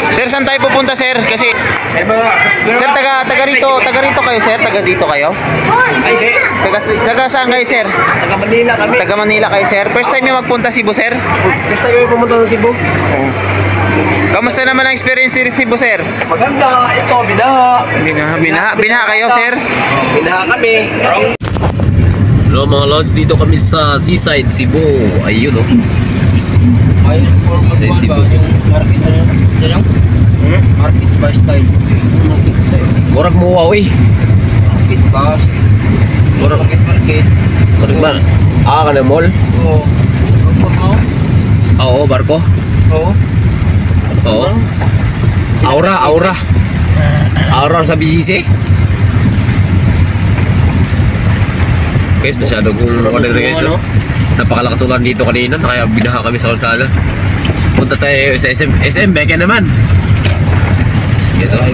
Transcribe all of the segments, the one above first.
Sir, saan tayo pupunta, sir? Kasi sir, taga rito kayo, sir? Taga dito kayo? Taga saan kayo, sir? Taga Manila kami. Taga Manila kayo, sir? First time yung magpunta Cebu, sir? First time yung pumunta sa Cebu. Kamusta naman ang experience sa Cebu, sir? Maganda. Ito, binaha. Binaha kayo, sir? Binaha kami. Hello mga lods, dito kami sa Seaside, Cebu. Ayun o. Sa Cebu. Market by style. Murag mo wow eh. Market ba? Market. Murag ba? Ka na mall? Oo. Oo, barko. Oo. Oo. Aura sa BGC. Guys, masyado kung order guys. Napakalakas ulan dito kanina, kaya binaha kami sa kalsada. Punta tayo sa SM Beka naman. Yes, okay.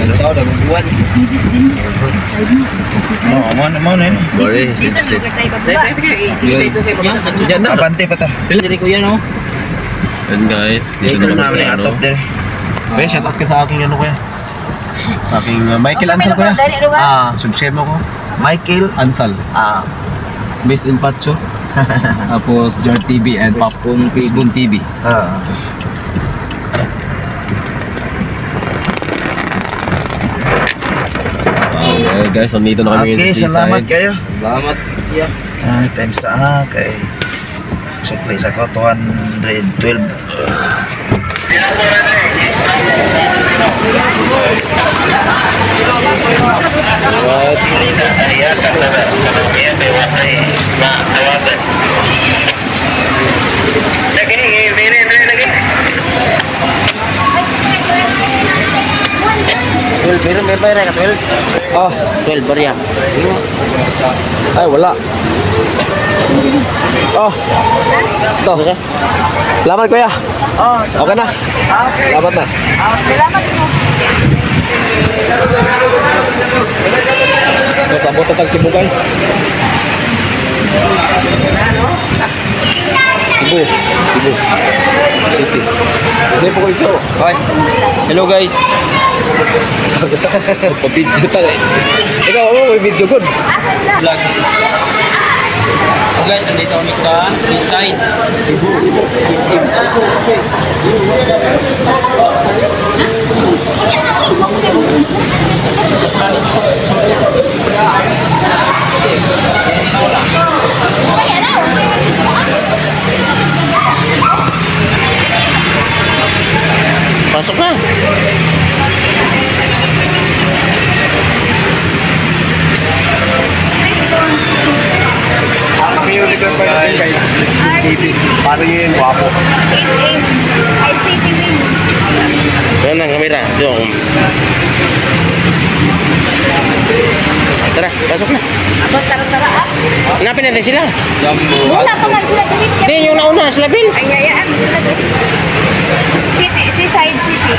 Ito, naguguan. Mo na yun. Sorry, sit. Yan na. Abante pa ta. Dili ko yan, no? And guys, dito naman sa ano. Kaya shoutout ka sa aking ano kuya. Aking Michael Ansal kuya. Subscribe mo ko. Michael Ansal. Based in Pacho. Tapos Jar TV and Papun Spoon TV. Okay guys, nandito na kami Okay, sa seaside. salamat kayo. Salamat. Yeah. Times sa kay supply sa ko 212. Pero may bayar ka 12. 12 bariya. Ay, wala. Ito. Salamat kuya. Okay na. Salamat na. Tapos abot na tag Cebu guys. Cebu City. Kasi po ko ito. Okay. Hello guys. Pa-video tayo. Ikaw, may video good. Vlog. So guys, nandito kami sa Seaside. Pasok na. Guys, Spoon TV. Paano yun? Wapo. I see the wings. Yan ang kamera. Yung. Tara, pasok na. Abot tara ah. Hanapin natin sila. Wala pa man sila dito. Hindi, yung nauna, sila Vince. Ay, yayaan sila dito. Seaside City.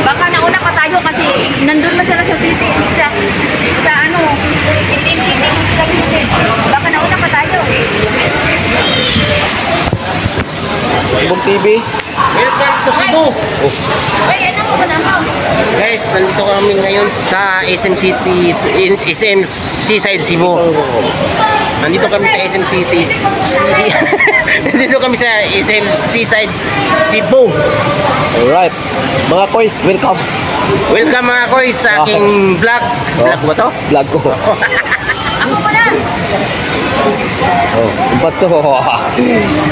Baka nauna pa tayo kasi nandun na sila sa city. Sa ano, SM City kung sila dito. Baka nauna pa tayo. Spoon TV. Welcome to Cebu. Ay, ano mo ba naman? Guys, nandito kami ngayon sa SM City, SM Seaside Cebu. Nandito kami sa SM City. Nandito kami sa SM Seaside Cebu. Alright. Mga koys, welcome. Welcome mga koy sa aking vlog. Vlog ba to? Vlog ko. Ako pa na. Impatso.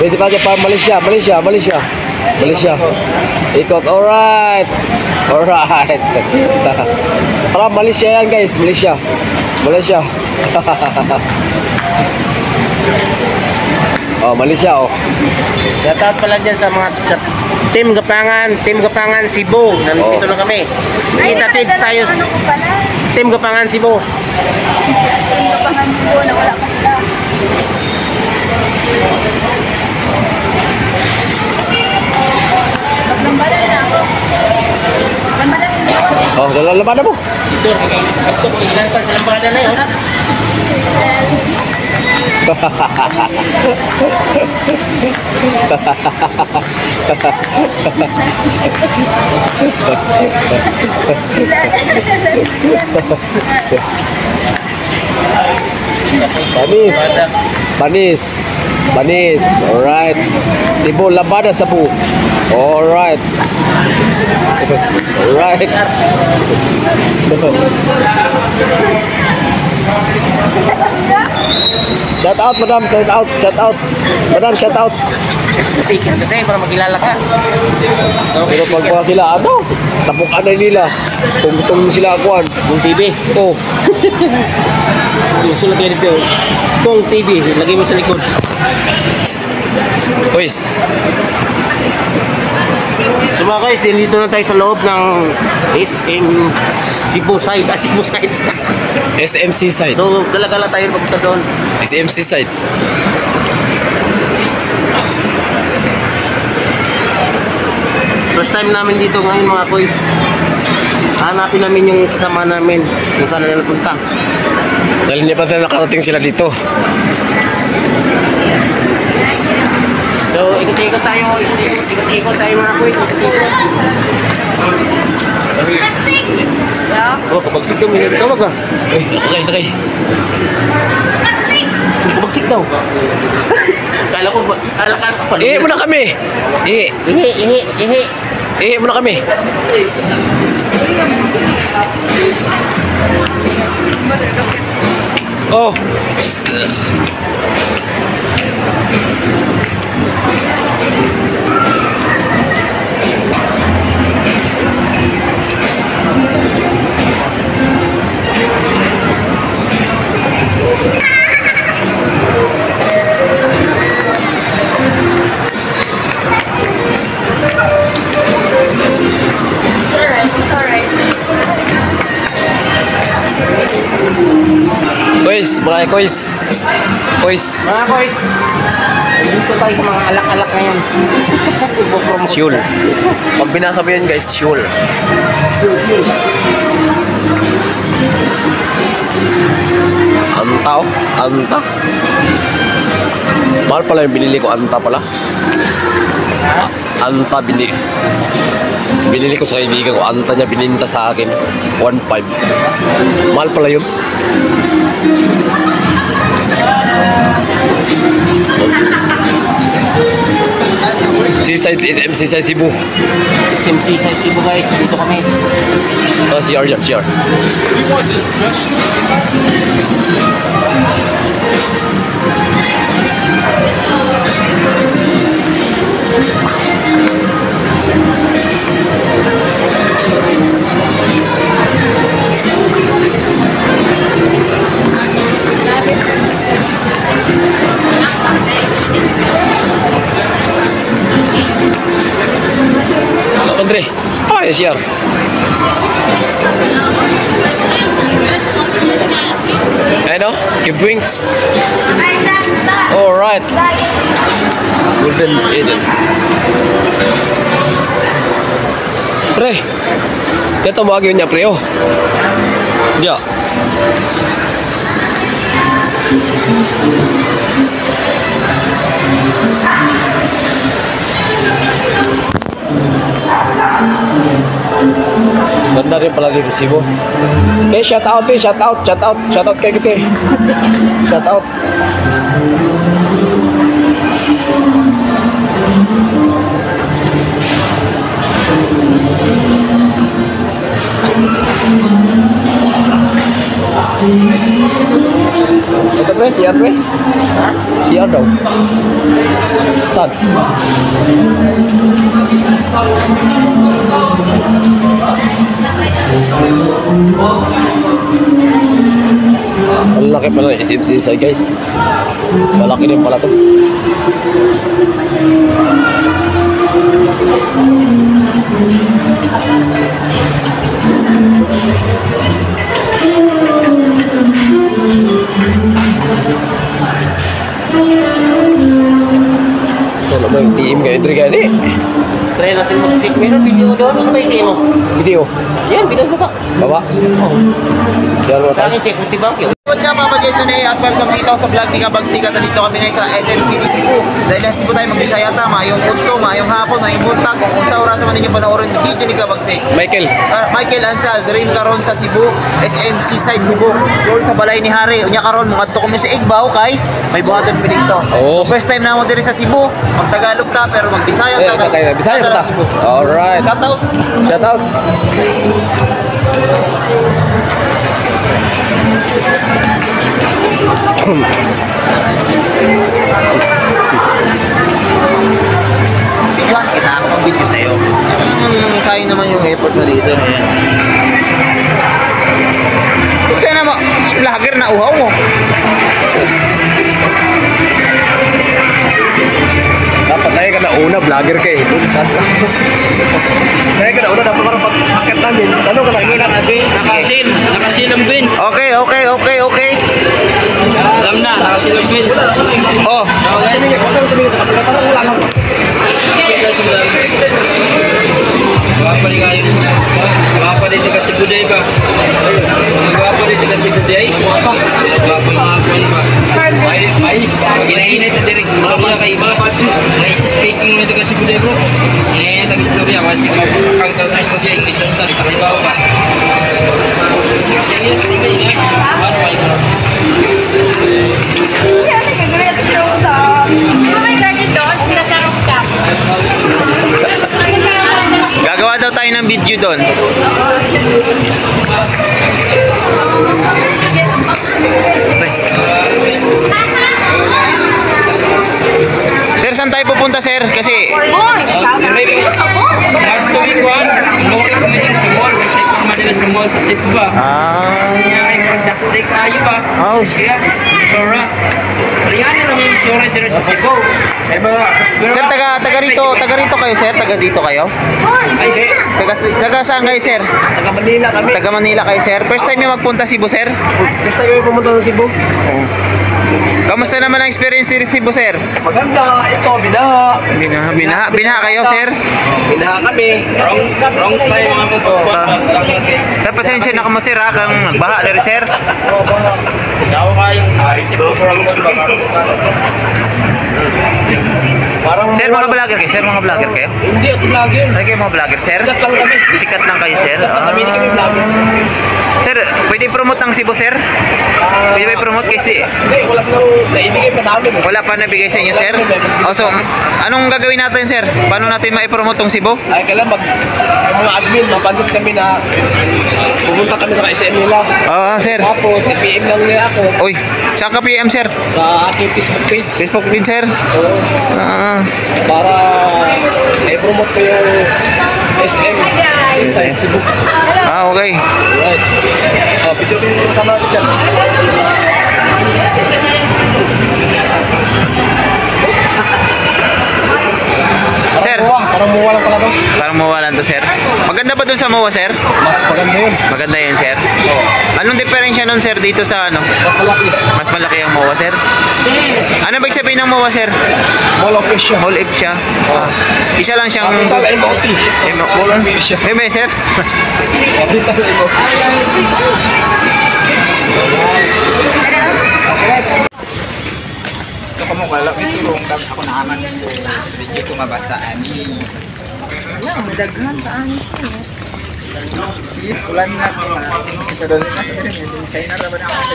Basic aja pa Malaysia. Ikot. Alright. Para Malaysia yan guys, Malaysia. Malaysia Shoutout pala dyan sa mga Team Gapangan Cebu. Nandito na kami. Kita-tips tayo. Ano ko pala? Team Gapangan Cebu. Team Gapangan Cebu na wala pa sila. Maglambada na ako. Lambada na ako. Oh, lalabada mo. Ito, gusto ko ilantan sa lambada na yun. Panis. Panis. Panis. Alright. Cebu, labada Cebu. Alright. Alright. Shout out, madam. Shout out. Shout out. Madam, shout out. Ticket kasi para makilala ka. Pero pag mga sila, ano? Tapukan na nila. Kung sila akuan. Kung TV. Oh. Sulat kayo dito. Kung TV, lagay mo sa likod. Boys. So mga guys, dito na tayo sa loob ng SM Cebu side at Cebu side. SMC side. So gala-gala tayo pagpunta doon. SMC side. First time namin dito ngayon mga guys. Hanapin namin yung kasama namin kung saan na napunta. Dahil hindi pa tayo nakarating sila dito. So ikot-ikot tayo, ikot-ikot tayo mga guys. Oh, kapagsik daw, may tawag ah. Sakay, sakay. Kapagsik daw. Kala ko pa. Ihi muna kami. Ihi. Ihi. Ihi muna kami. Oh. Kois, mga kois. Kois. Mga guys, dito tayo sa mga alak-alak ngayon. Siul. Pag binasa mo yan guys, siul. Anta oh. Anta. Mahal pala yung binili ko. Anta pala. Anta binili ko sa kaibigan ko. Anta niya bininta sa akin 1.5. Mahal pala yun. Seaside is Seaside Cebu. SMC sa Cebu guys, dito kami. Oh, CR yan, CR. Andre, apa ya CR? Ano? Give wings. All right. Golden Eden. Pre, ito mo agyo niya pre oh. Dia. Ganda rin pala dito Cebu. Okay, shout out kay kita. Shout out. Ito pre, siya pre. Siya daw. Saan? Ang laki pala ng SMC side guys. Malaki din pala to. So naman yung team kayo, Dre, gani. Try natin mag-check. Meron video doon. Ano ba yung mo? Video. Yan, video mo ba? Baba. Share mo Sa akin, security bank yun. What's up mga Jason at welcome dito sa vlog ni Kabagsikat. Dito kami ngayon sa SM City, Cebu. Dahil sa Cebu tayo magbisaya ta, mayong punto, mayong hapon, mayong buntag. Kung sa oras man ninyo panoorin yung video ni Kabagsik. Michael. Michael Ansal, dream karon sa Cebu, SM Seaside Cebu. Doon sa balay ni Hari. Unya karon mga to kami sa Igbaw kay may buhaton pa dito. Oo. So, first time na mo diri sa Cebu. Magtagalog ta pero magbisaya ta. Bisaya ta. Alright. Shout out. Shout out. Bigyan kita ako ng video sa'yo. Sayang naman yung effort mo dito. Ayan. Kung saan naman, vlogger na uhaw mo. Dapat tayo ka na una, vlogger ka eh. Tayo ka na una, dapat parang pag-akit namin. Ano ka na una? Nakasin ang bins. Okay. Alam na, nakasin ang bins. Oh, Guys, Guwapa rin kayo. Guwapa rin taga si Buday ba? Guwapa rin taga si Buday. Guwapa mga kuwan ba? Ay, ginainit na direct. Istorya kay mga patso. Ay, speaking mo taga si Buday bro. Eh, tag-istorya. Kasi kang tag-istorya, English ang tag. Sakay ba ba? Serious, hindi kayo nga. Ano kayo? gagawa daw tayo ng video doon. Sir, saan tayo pupunta, sir? Kasi Sa mall sa Cebu ba? Kaya ay produkte kayo ba? Oh. Kaya, Sora. Riyan naman yung Sora dito sa Cebu. Ay ba? sir, taga rito kayo, sir? Taga dito kayo? Ay, sir. Taga saan kayo, sir? Taga Manila kami. Taga Manila kayo, sir? First time yung magpunta Cebu, sir? First time kami pumunta sa Cebu. Kamusta naman ang experience sa Cebu, sir? Maganda. Ito, binaha. Binaha kayo, sir? Binaha kami. Wrong time mga po. Sir, pasensya na kamo, sir, ha? Kang nagbaha na rin, sir. Yawa kayong Cebu. Parang Sir, mga vlogger kayo? Sir, mga vlogger kayo? Hindi ako vlogger. Ay, kayo mga vlogger, sir? Sikat lang kami. Sikat lang kayo, sir? Kami hindi kami vlogger. Sir, pwede promote ng Cebu, sir? Pwede ba i-promote kasi Hindi, wala silang naibigay pa sa amin. wala pa nabigay sa inyo, sir? O, so, anong gagawin natin, sir? Paano natin ma-promote tong Cebu? Ay, kailan yung mga admin, mapansin kami na pumunta kami sa SM nila. Oo, sir. Tapos, PM lang nila ako Uy, saan ka PM, sir? sa aking Facebook page. Facebook pin, sir? Oo, Ah, para i-promote ko yung SM Seaside Cebu. okay. Alright. Picture ko yung kasama natin dyan. Sir, Parang muwa lang pala to. parang mawalan to, sir. Maganda ba dun sa MOA, sir? Mas maganda yun. Maganda yun, sir. Anong diferensya nun, sir, dito sa ano? Mas malaki. Mas malaki ang MOA, sir? Ano ba sabihin ng MOA, sir? Mall of Asia. All F siya. Isa lang siyang... Capital MOT. Mall of Asia. May sir? Capital MOT. Wala ito ako naaman video ko mabasaan ni Madaghan pa anis ko. si ulan na ko si kadon na sa rin kay na ra ba ako.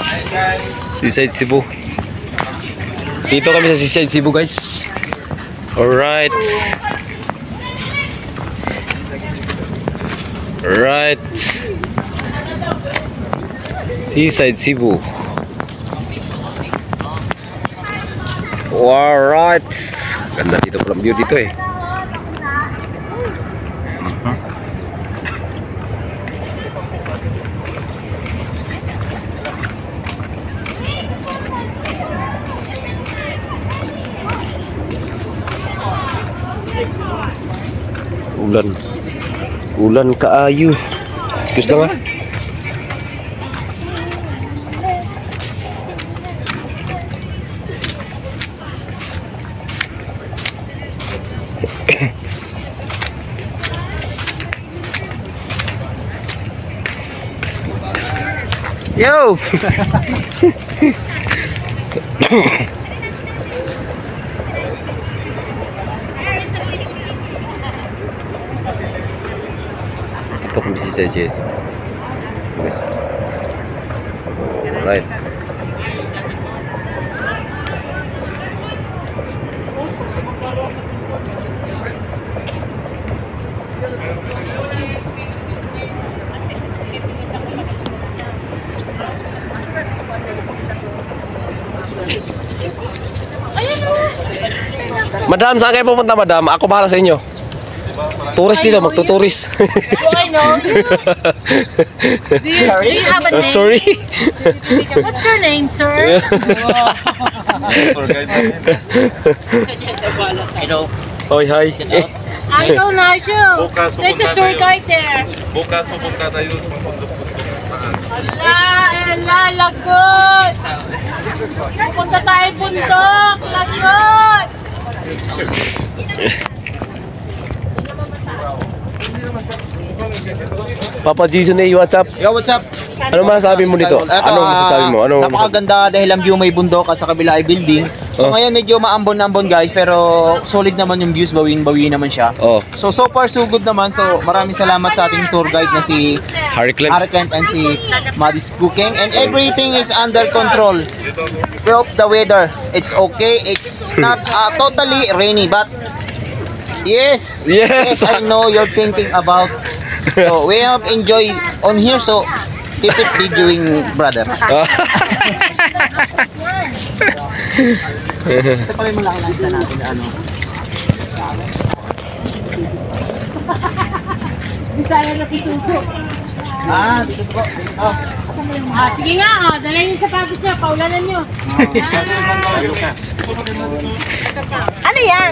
Hi guys. Seaside Cebu. Dito kami sa Seaside Cebu, guys. Alright. Right. Seaside Cebu. Alright. Ganda dito pala view dito eh. Ulan kaayo. Excuse lang ah. Yo! Ito kung si Jess. Alright. Madam, saan kayo pupunta, madam? Ako bahala sa inyo. Tourist dito, magtuturis. I know you. Do you have a name? Sorry. What's your name, sir? Hoy, hi. I know Nigel. Bukas There's a pupunta tour tayo. guide there. Bukas pupunta tayo sa taas. Lagot. Pupunta tayo bundok. Lagot. Papa Jason, what's up? Yo, what's up? Ano masasabi mo dito? Ano masasabi mo? Ano napakaganda dahil ang view may bundok at sa kabila ay building. So Oh. ngayon medyo maambon-ambon guys, pero solid naman yung views, bawin-bawi naman siya. Oh, So far so good naman. So maraming salamat sa ating tour guide na si Harry Clem. Harry Clint and si Maddie's Cooking, and everything is under control. We hope the weather, it's okay. It's not totally rainy, but yes, Yes. I know you're thinking about. So we have enjoy on here, so keep it videoing, brother. Ito pala yung malaki nakita natin na ano. Bisaya na pituto. Dito po. Oh. Sige nga, dalhin yung sapatos niya. Paulanan niyo. Ano yan?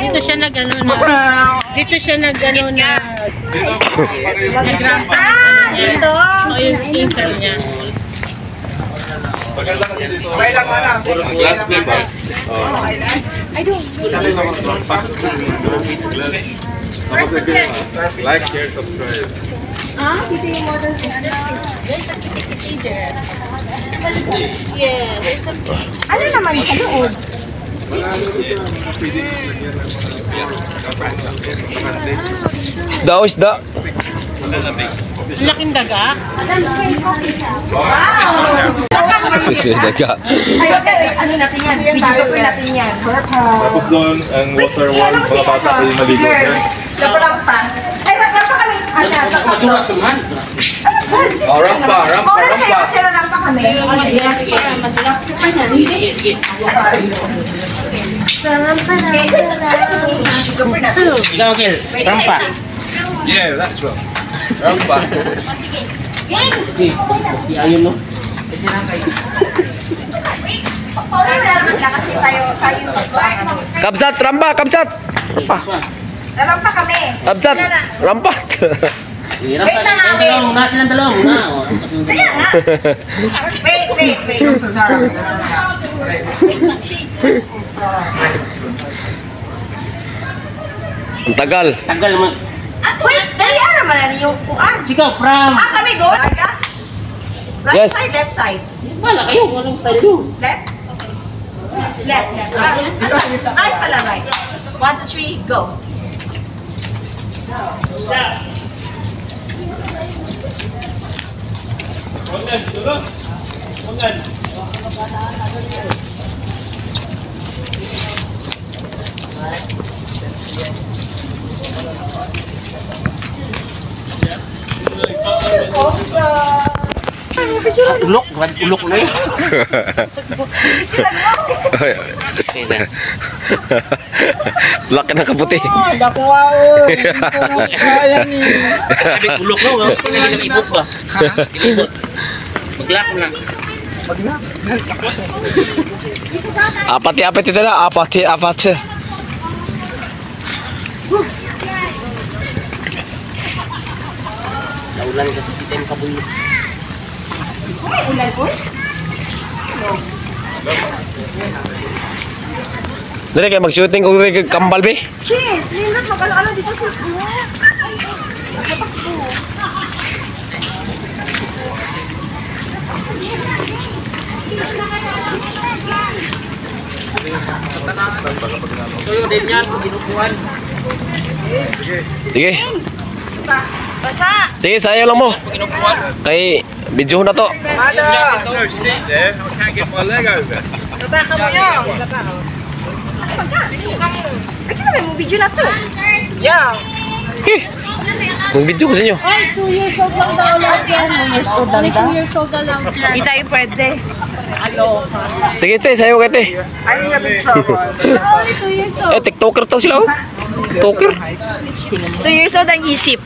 Dito siya nag-ano na. Dito siya nag-ano na. Dito. O yung intro niya. Maganda kasi dito. Glass din ba? Tapos like, share, subscribe. Dito yung model. There's a activity there. Yeah, there's a Ano naman sa loob? Isda, isda. laking daga. Daga. Ano natin yan? Video ko natin yan. Tapos doon, ang water wall, mga bata ko yung maligo. Rampa. Ay, rampa kami. Rampa. Mauna kayo kasi rampa kami. Madalas ko pa niyan. Rampa na. Ikaw, Kel. Rampa. Yeah, that's right. Rampa. Ayun, no? Paula na lang sila kasi tayo ano. Kabsat, rampa, kabsat. Rampa. Rampa kami. Kabsat, rampa. Wait lang namin. Muna silang dalawang. Kaya nga. Wait. Ang tagal. Tagal mo. Wait, dali naman na yung kuan. Sikaw, from. Kami doon. Right Yes. side, left side. Wala kayo, anong style yun? Left. Right pala, right. 1, 2, 3, go. Ulok, ulok na yun. Laki ng kaputi. Nakuha ko. Kaya ni. Sabi, ulok na, oh. Hindi na ibot ba? Ibot. Maglak mo lang. Apati ito na, apati. Naulan kasi kita yung kabulok. Ulay, boys. Dali kayo mag-shooting kung kambal, be. Sis, Lindot, mag-ano dito, sis. Tuyo din yan, ginukuhan. Sige. Basa. Sige, sayo lang mo. Kay video na to. Baka mo yun. Ay, kita mo video na to. Yeah. Eh, mag-video ko sa inyo. Ay, 2 years old lang daw lahat yan. 2 years old lang daw. 2 years old na lang. Hindi tayo pwede. Sige, te, sayo ka, te. Ay, nga picture. Ay, 2 years old. Eh, tiktoker to sila, oh. Tiktoker. 2 years old ang isip.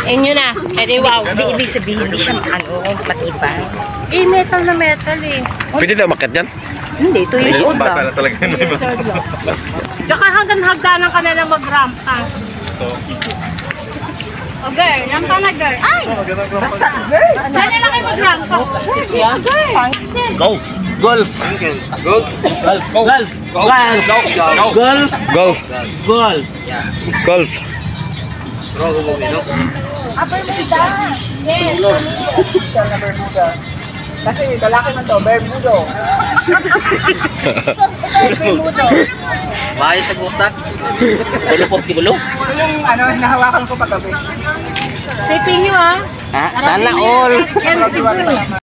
Inyo na. Eh, wow. Hindi ibig sabihin, hindi siya matibay. Eh, metal na metal eh. Pwede tayo makat dyan? Hindi, 2 years old Bata lang. na talaga. Tsaka hanggang hagdanan ka na lang mag-ramp ka. O girl, ramp ka na girl. Ay! Basta girl. Saan na lang kayo mag-ramp ka? Girl. Golf. Golf. Golf. Golf. Golf. Golf. Golf. Golf. Golf. Abay mo ida. Yes. Kasi lalaki man to, Bermudo. Bermudo. Mahal sa gutak. Kulupot kigulo. Yung hinahawakan ko paggabi. Sipin nyo ah. Ha? Sana all. Yan siguro.